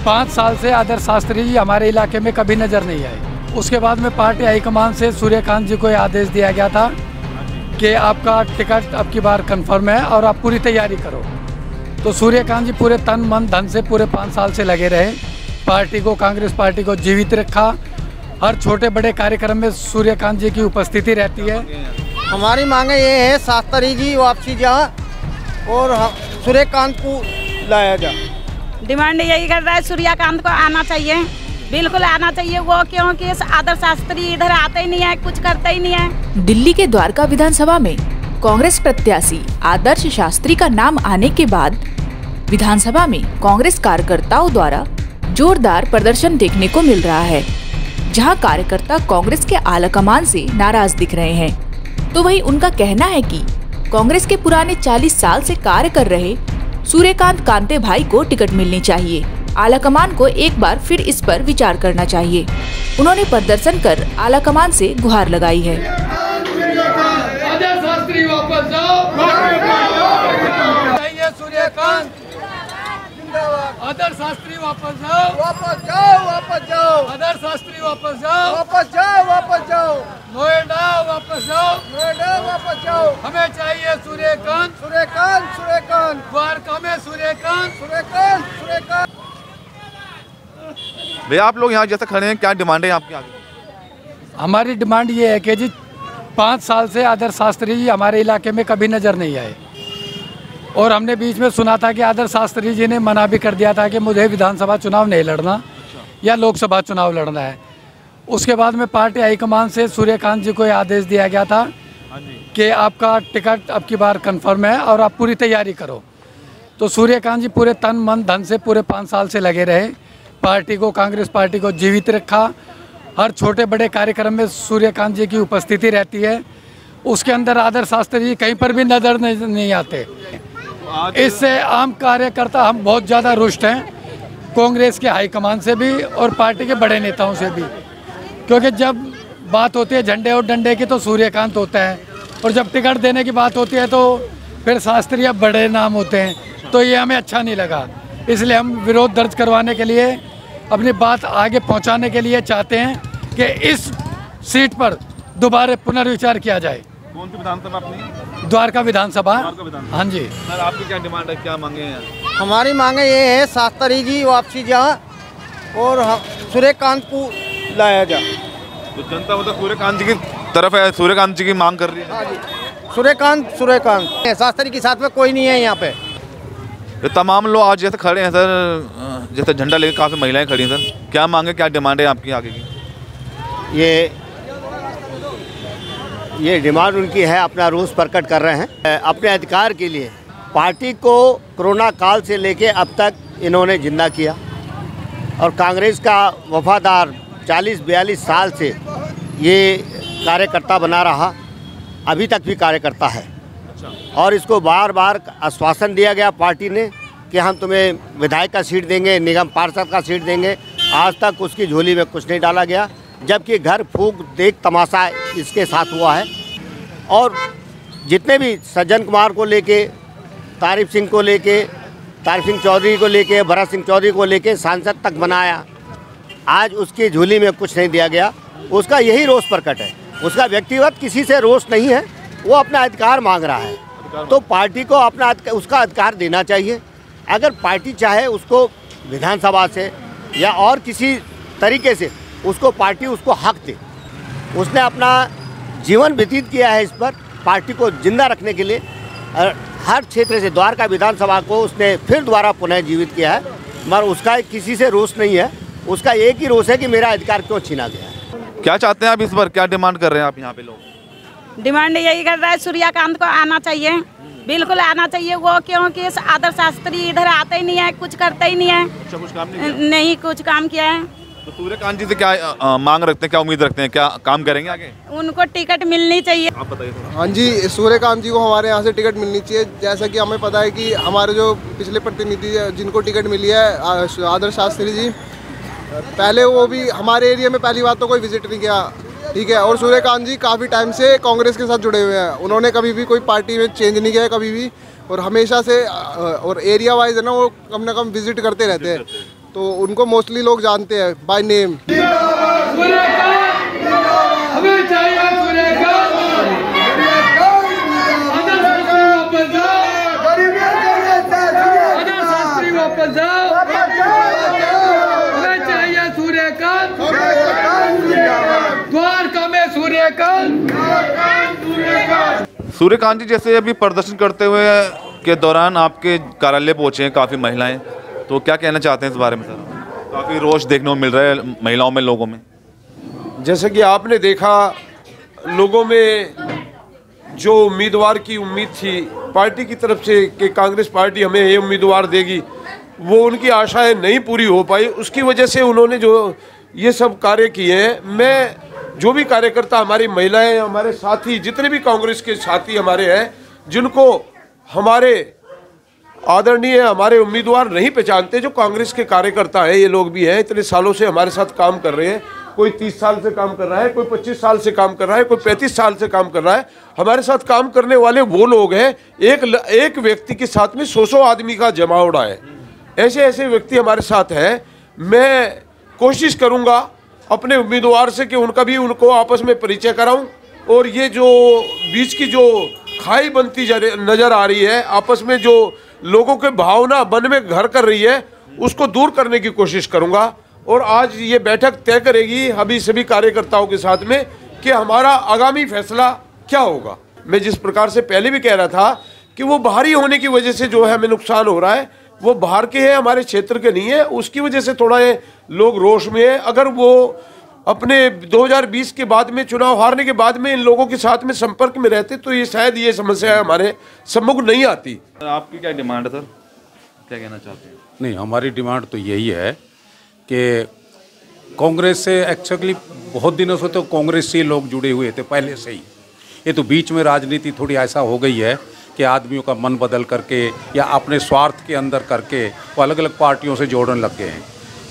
5 साल से आदर्श शास्त्री जी हमारे इलाके में कभी नज़र नहीं आए। उसके बाद में पार्टी हाईकमान से सूर्यकांत जी को ये आदेश दिया गया था कि आपका टिकट अब की बार कंफर्म है और आप पूरी तैयारी करो। तो सूर्यकांत जी पूरे तन मन धन से पूरे 5 साल से लगे रहे, पार्टी को, कांग्रेस पार्टी को जीवित रखा। हर छोटे बड़े कार्यक्रम में सूर्यकांत जी की उपस्थिति रहती है। हमारी मांगे ये है शास्त्री जी वापसी जा और सूर्यकांत को लाया जा। डिमांड यही कर रहा है, सूर्यकांत को आना चाहिए, बिल्कुल आना चाहिए वो, क्योंकि आदर्श शास्त्री इधर आते ही नहीं है, कुछ करते ही नहीं है। दिल्ली के द्वारका विधानसभा में कांग्रेस प्रत्याशी आदर्श शास्त्री का नाम आने के बाद विधानसभा में कांग्रेस कार्यकर्ताओं द्वारा जोरदार प्रदर्शन देखने को मिल रहा है, जहां कार्यकर्ता कांग्रेस के आलाकमान से नाराज दिख रहे हैं। तो वहीं उनका कहना है कि कांग्रेस के पुराने 40 साल से कार्य कर रहे सूर्यकांत कांते भाई को टिकट मिलनी चाहिए। आलाकमान को एक बार फिर इस पर विचार करना चाहिए। उन्होंने प्रदर्शन कर आलाकमान से गुहार लगाई है। आदर्श शास्त्री वापस जाओ, सूर्यकांत आदर्श शास्त्री वापस जाओ, वापस जाओ, वापस जाओ, आदर्श शास्त्री वापस जाओ, वापस जाओ, वापस जाओ, नोएडा वापस जाओ, नोएडा वापस जाओ। हमें चाहिए सूर्यकांत, सूर्यकांत, सूर्यकांत, द्वारका में सूर्यकांत, सूर्यकांत, सूर्यकांत। भैया आप लोग यहाँ जैसे खड़े हैं, क्या डिमांड है आपकी आगे? हमारी डिमांड ये है कि जी 5 साल से आदर्श शास्त्री जी हमारे इलाके में कभी नज़र नहीं आए, और हमने बीच में सुना था कि आदर्श शास्त्री जी ने मना भी कर दिया था कि मुझे विधानसभा चुनाव नहीं लड़ना या लोकसभा चुनाव लड़ना है। उसके बाद में पार्टी हाईकमान से सूर्यकांत जी को ये आदेश दिया गया था कि आपका टिकट अब की बार कंफर्म है और आप पूरी तैयारी करो। तो सूर्यकांत जी पूरे तन मन धन से पूरे 5 साल से लगे रहे, पार्टी को, कांग्रेस पार्टी को जीवित रखा। हर छोटे बड़े कार्यक्रम में सूर्यकांत जी की उपस्थिति रहती है। उसके अंदर आदर्श शास्त्री जी कहीं पर भी नज़र नहीं आते। इससे आम कार्यकर्ता हम बहुत ज़्यादा रुष्ट हैं, कांग्रेस के हाईकमान से भी और पार्टी के बड़े नेताओं से भी, क्योंकि जब बात होती है झंडे और डंडे की तो सूर्यकांत होता है, और जब टिकट देने की बात होती है तो फिर शास्त्री अब बड़े नाम होते हैं। तो ये हमें अच्छा नहीं लगा, इसलिए हम विरोध दर्ज करवाने के लिए, अपनी बात आगे पहुंचाने के लिए चाहते हैं कि इस सीट पर दोबारा पुनर्विचार किया जाए। कौन सी विधानसभा अपनी? द्वारका विधानसभा। हाँ जी सर, आपकी क्या डिमांड है, क्या मांगे हैं? हमारी मांगे ये है शास्त्री जी वापसी जा और सूर्यकांत को लाया जा। तो जनता मतलब सूर्यकांत जी की तरफ है, सूर्यकांत जी की मांग कर रही है। हाँ जी, सूर्यकांत, सूर्यकांत। शास्त्री के साथ में कोई नहीं है यहाँ पे। ये तमाम लोग आज जैसे खड़े हैं सर, जैसे झंडा लेकर काफ़ी महिलाएं खड़ी हैं सर, क्या मांगे, क्या डिमांड है आपकी आगे की? ये डिमांड उनकी है, अपना रोष प्रकट कर रहे हैं अपने अधिकार के लिए। पार्टी को कोरोना काल से लेके अब तक इन्होंने जिंदा किया, और कांग्रेस का वफादार 40-42 साल से ये कार्यकर्ता बना रहा, अभी तक भी कार्यकर्ता है। और इसको बार बार आश्वासन दिया गया पार्टी ने कि हम तुम्हें विधायक का सीट देंगे, निगम पार्षद का सीट देंगे। आज तक उसकी झोली में कुछ नहीं डाला गया, जबकि घर फूंक देख तमाशा इसके साथ हुआ है। और जितने भी सज्जन कुमार को लेके, तारिफ सिंह को लेके, तारिफ सिंह चौधरी को लेके, भरत सिंह चौधरी को लेके सांसद तक बनाया, आज उसकी झोली में कुछ नहीं दिया गया। उसका यही रोष प्रकट है, उसका व्यक्तिगत किसी से रोष नहीं है, वो अपना अधिकार मांग रहा है। तो पार्टी को अपना उसका अधिकार देना चाहिए। अगर पार्टी चाहे उसको विधानसभा से या और किसी तरीके से उसको पार्टी उसको हक दे। उसने अपना जीवन व्यतीत किया है इस पर, पार्टी को जिंदा रखने के लिए हर क्षेत्र से द्वारका विधानसभा को उसने फिर दोबारा पुनः जीवित किया है। मगर उसका किसी से रोष नहीं है, उसका एक ही रोष है कि मेरा अधिकार क्यों छीना गया है। क्या चाहते हैं आप इस पर, क्या डिमांड कर रहे हैं आप यहाँ पे लोग? डिमांड यही कर रहा है, सूर्यकांत को आना चाहिए, बिल्कुल आना चाहिए वो, क्योंकि आदर्श शास्त्री इधर आते ही नहीं है, कुछ करते ही नहीं है। अच्छा, कुछ काम नहीं कुछ काम किया है। तो सूर्यकांत जी से क्या मांग रखते हैं, क्या उम्मीद रखते हैं, क्या काम करेंगे आगे? उनको टिकट मिलनी चाहिए। आप बताइए थोड़ा। हाँ जी, सूर्यकांत जी को हमारे यहाँ से टिकट मिलनी चाहिए। जैसा कि हमें पता है कि हमारे जो पिछले प्रतिनिधि जिनको टिकट मिली है, आदर्श शास्त्री जी, पहले वो भी हमारे एरिया में पहली बात तो कोई विजिट नहीं किया, ठीक है। और सूर्यकांत जी काफ़ी टाइम से कांग्रेस के साथ जुड़े हुए हैं, उन्होंने कभी भी कोई पार्टी में चेंज नहीं किया है कभी भी, और हमेशा से, और एरिया वाइज है ना, वो कम ना कम विजिट करते रहते हैं। तो उनको मोस्टली लोग जानते हैं बाय नेम। सूर्यकांत जी, जैसे अभी प्रदर्शन करते हुए के दौरान आपके कार्यालय पहुंचे हैं काफ़ी महिलाएं, तो क्या कहना चाहते हैं इस बारे में सर? काफ़ी रोष देखने को मिल रहा है महिलाओं में, लोगों में। जैसे कि आपने देखा, लोगों में जो उम्मीदवार की उम्मीद थी पार्टी की तरफ से कि कांग्रेस पार्टी हमें ये उम्मीदवार देगी, वो उनकी आशाएं नहीं पूरी हो पाई। उसकी वजह से उन्होंने जो ये सब कार्य किए हैं, मैं जो भी कार्यकर्ता, हमारी महिलाएं, हमारे साथी, जितने भी कांग्रेस के साथी हमारे हैं, जिनको हमारे आदरणीय हमारे उम्मीदवार नहीं पहचानते, जो कांग्रेस के कार्यकर्ता हैं, ये लोग भी हैं, इतने सालों से हमारे साथ काम कर रहे हैं। कोई 30 साल से काम कर रहा है, कोई 25 साल से काम कर रहा है, कोई 35 साल से काम कर रहा है। हमारे साथ काम करने वाले वो लोग हैं, एक व्यक्ति के साथ में 100 आदमी का जमावड़ा है। ऐसे ऐसे व्यक्ति हमारे साथ हैं। मैं कोशिश करूंगा अपने उम्मीदवार से कि उनको आपस में परिचय कराऊं, और ये जो बीच की जो खाई बनती नजर आ रही है, आपस में जो लोगों के भावना मन में घर कर रही है, उसको दूर करने की कोशिश करूंगा। और आज ये बैठक तय करेगी अभी सभी कार्यकर्ताओं के साथ में कि हमारा आगामी फैसला क्या होगा। मैं जिस प्रकार से पहले भी कह रहा था कि वो बाहरी होने की वजह से जो है हमें नुकसान हो रहा है, वो बाहर के हैं, हमारे क्षेत्र के नहीं है, उसकी वजह से थोड़ा ये लोग रोष में है। अगर वो अपने 2020 के बाद में, चुनाव हारने के बाद में इन लोगों के साथ में संपर्क में रहते, तो ये शायद ये समस्या हमारे सम्मुख नहीं आती। आपकी क्या डिमांड है सर, क्या कहना चाहते हैं? नहीं, हमारी डिमांड तो यही है कि कांग्रेस से एक्चुअली बहुत दिनों से तो कांग्रेस से लोग जुड़े हुए थे पहले से ही। ये तो बीच में राजनीति थोड़ी ऐसा हो गई है कि आदमियों का मन बदल करके या अपने स्वार्थ के अंदर करके वो अलग अलग पार्टियों से जोड़ने लग गए हैं।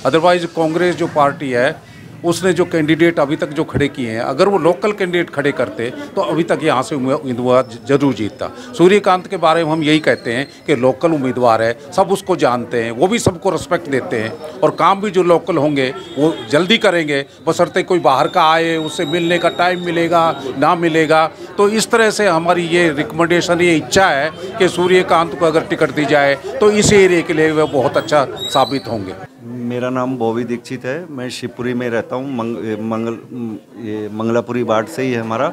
अदरवाइज़ कांग्रेस जो पार्टी है, उसने जो कैंडिडेट अभी तक जो खड़े किए हैं, अगर वो लोकल कैंडिडेट खड़े करते तो अभी तक यहाँ से उम्मीदवार जरूर जीतता। सूर्यकांत के बारे में हम यही कहते हैं कि लोकल उम्मीदवार है, सब उसको जानते हैं, वो भी सबको रिस्पेक्ट देते हैं, और काम भी जो लोकल होंगे वो जल्दी करेंगे, बशर्ते कोई बाहर का आए, उससे मिलने का टाइम मिलेगा ना मिलेगा। तो इस तरह से हमारी ये रिकमेंडेशन, ये इच्छा है कि सूर्यकांत को अगर टिकट दी जाए तो इस एरिया के लिए वे बहुत अच्छा साबित होंगे। मेरा नाम बॉबी दीक्षित है, मैं शिवपुरी में रहता हूँ। मंगलापुरी वार्ड से ही है हमारा।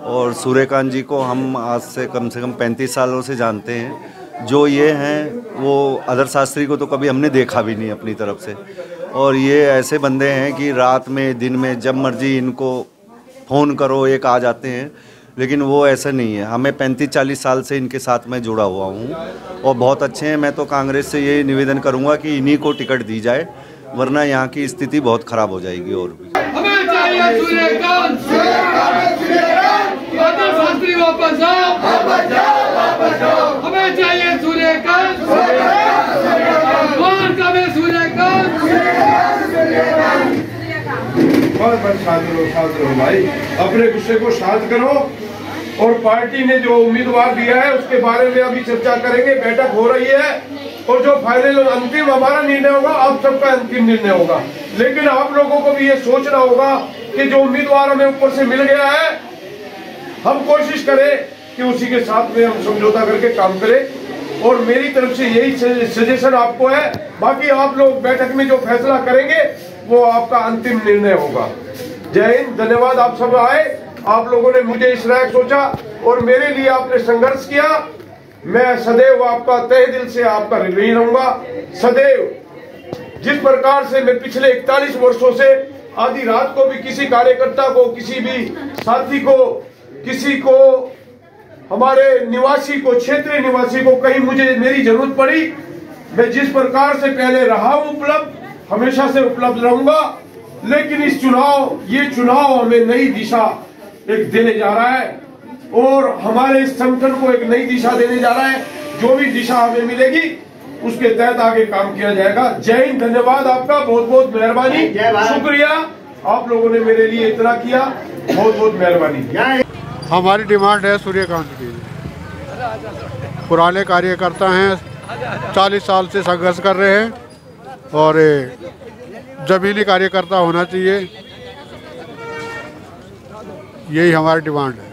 और सूर्यकांत जी को हम आज से कम 35 सालों से जानते हैं। जो ये हैं वो आदर्श शास्त्री को तो कभी हमने देखा भी नहीं अपनी तरफ से। और ये ऐसे बंदे हैं कि रात में, दिन में, जब मर्जी इनको फ़ोन करो एक आ जाते हैं। लेकिन वो ऐसा नहीं है। हमें 35-40 साल से इनके साथ में जुड़ा हुआ हूँ और बहुत अच्छे हैं। मैं तो कांग्रेस से ये निवेदन करूँगा कि इन्हीं को टिकट दी जाए, वरना यहाँ की स्थिति बहुत ख़राब हो जाएगी। और भी हमें चाहिए सूर्यकांत, वापस आओ, हमें चाहिए सूर्यकांत, शांत रहो भाई, अपने गुस्से को शांत करो। और पार्टी ने जो उम्मीदवार दिया है उसके बारे में अभी चर्चा करेंगे, बैठक हो रही है, और जो फाइनल अंतिम हमारा निर्णय होगा, आप सबका अंतिम निर्णय होगा। लेकिन आप लोगों को भी ये सोचना होगा कि जो उम्मीदवार हमें ऊपर से मिल गया है, हम कोशिश करें कि उसी के साथ में हम समझौता करके काम करें। और मेरी तरफ से यही सजेशन आपको है। बाकी आप लोग बैठक में जो फैसला करेंगे वो आपका अंतिम निर्णय होगा। जय हिंद, धन्यवाद। आप सब आए, आप लोगों ने मुझे इस लायक सोचा और मेरे लिए आपने संघर्ष किया। मैं सदैव आपका तहे दिल से आपका ऋणी रहूंगा। सदैव जिस प्रकार से मैं पिछले 41 वर्षों से आधी रात को भी किसी कार्यकर्ता को, किसी भी साथी को, किसी को, हमारे निवासी को, क्षेत्रीय निवासी को कहीं मुझे मेरी जरूरत पड़ी, मैं जिस प्रकार से पहले रहा हूं उपलब्ध, हमेशा से उपलब्ध रहूंगा। लेकिन इस ये चुनाव हमें नई दिशा एक देने जा रहा है और हमारे इस संगठन को एक नई दिशा देने जा रहा है। जो भी दिशा हमें मिलेगी उसके तहत आगे काम किया जाएगा। जय हिंद, धन्यवाद आपका, बहुत बहुत मेहरबानी, शुक्रिया। आप लोगों ने मेरे लिए इतना किया, बहुत बहुत मेहरबानी। हमारी डिमांड है सूर्यकांत की। पुराने कार्यकर्ता हैं, 40 साल से संघर्ष कर रहे हैं। और ज़मीनी कार्यकर्ता होना चाहिए, यही हमारी डिमांड है।